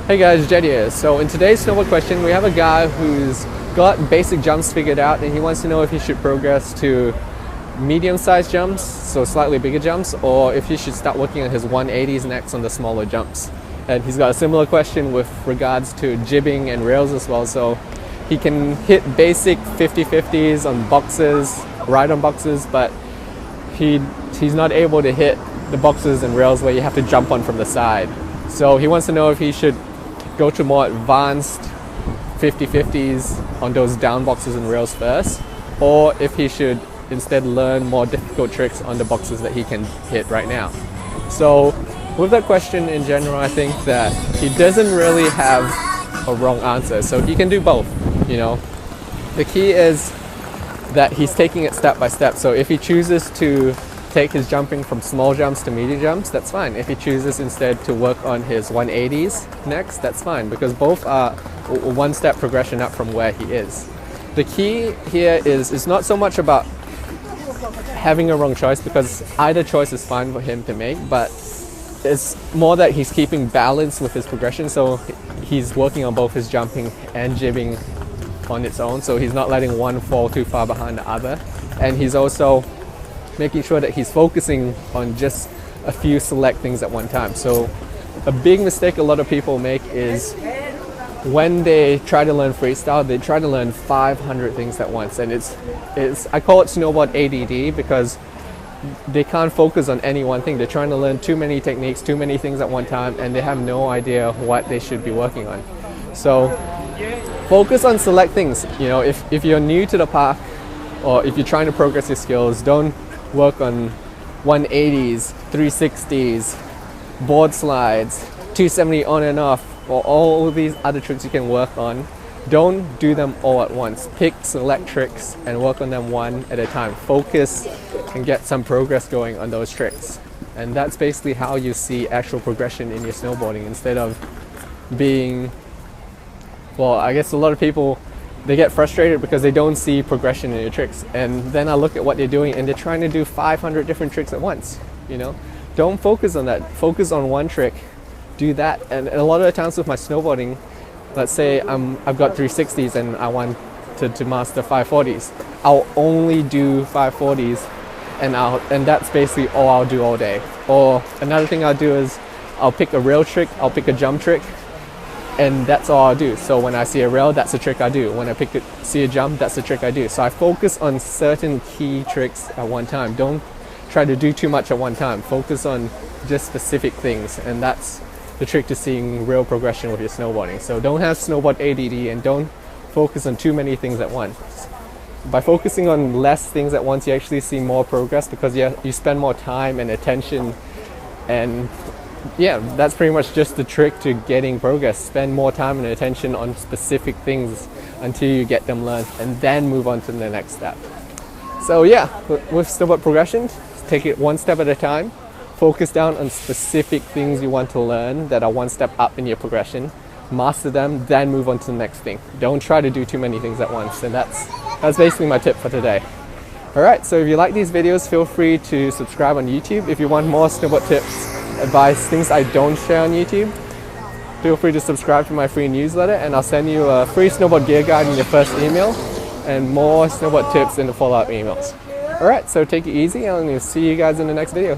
Hey guys, Jed here. So in today's snowboard question, we have a guy who's got basic jumps figured out and he wants to know if he should progress to medium-sized jumps, so slightly bigger jumps, or if he should start working on his 180s next on the smaller jumps. And he's got a similar question with regards to jibbing and rails as well. So he can hit basic 50-50s on boxes, ride-on boxes, but he's not able to hit the boxes and rails where you have to jump on from the side. So he wants to know if he should go to more advanced 50-50s on those down boxes and rails first, or if he should instead learn more difficult tricks on the boxes that he can hit right now. So with that question in general, I think that he doesn't really have a wrong answer. So he can do both, you know. The key is that he's taking it step by step. So if he chooses to take his jumping from small jumps to medium jumps, that's fine. If he chooses instead to work on his 180s next, that's fine, because both are one step progression up from where he is. The key here is it's not so much about having a wrong choice, because either choice is fine for him to make, but it's more that he's keeping balance with his progression. So he's working on both his jumping and jibbing on its own, so he's not letting one fall too far behind the other, and he's also making sure that he's focusing on just a few select things at one time. So a big mistake a lot of people make is when they try to learn freestyle, they try to learn 500 things at once, and it's I call it snowboard ADD, because they can't focus on any one thing. They're trying to learn too many techniques, too many things at one time, and they have no idea what they should be working on. So focus on select things. You know, if you're new to the park, or if you're trying to progress your skills, don't work on 180s, 360s, board slides, 270 on and off, or all these other tricks you can work on. Don't do them all at once. Pick select tricks and work on them one at a time. Focus and get some progress going on those tricks. And that's basically how you see actual progression in your snowboarding, instead of being, well, I guess a lot of people, they get frustrated because they don't see progression in your tricks. And then I look at what they're doing and they're trying to do 500 different tricks at once, you know? Don't focus on that. Focus on one trick. Do that. And a lot of the times with my snowboarding, let's say I've got 360s and I want to master 540s. I'll only do 540s and that's basically all I'll do all day. Or another thing I'll do is I'll pick a rail trick, I'll pick a jump trick, and that's all I'll do. So when I see a rail, that's a trick I do. When I see a jump, that's a trick I do. So I focus on certain key tricks at one time. Don't try to do too much at one time. Focus on just specific things, and that's the trick to seeing real progression with your snowboarding. So don't have snowboard ADD and don't focus on too many things at once. By focusing on less things at once, you actually see more progress, because you spend more time and attention, and yeah, that's pretty much just the trick to getting progress. Spend more time and attention on specific things until you get them learned, and then move on to the next step. So yeah, with snowboard progression, take it one step at a time. Focus down on specific things you want to learn that are one step up in your progression. Master them, then move on to the next thing. Don't try to do too many things at once, and that's basically my tip for today. Alright, so if you like these videos, feel free to subscribe on YouTube. If you want more snowboard tips, advice, things I don't share on YouTube, feel free to subscribe to my free newsletter, and I'll send you a free snowboard gear guide in your first email, and more snowboard tips in the follow-up emails. Alright, so take it easy, and I'll see you guys in the next video.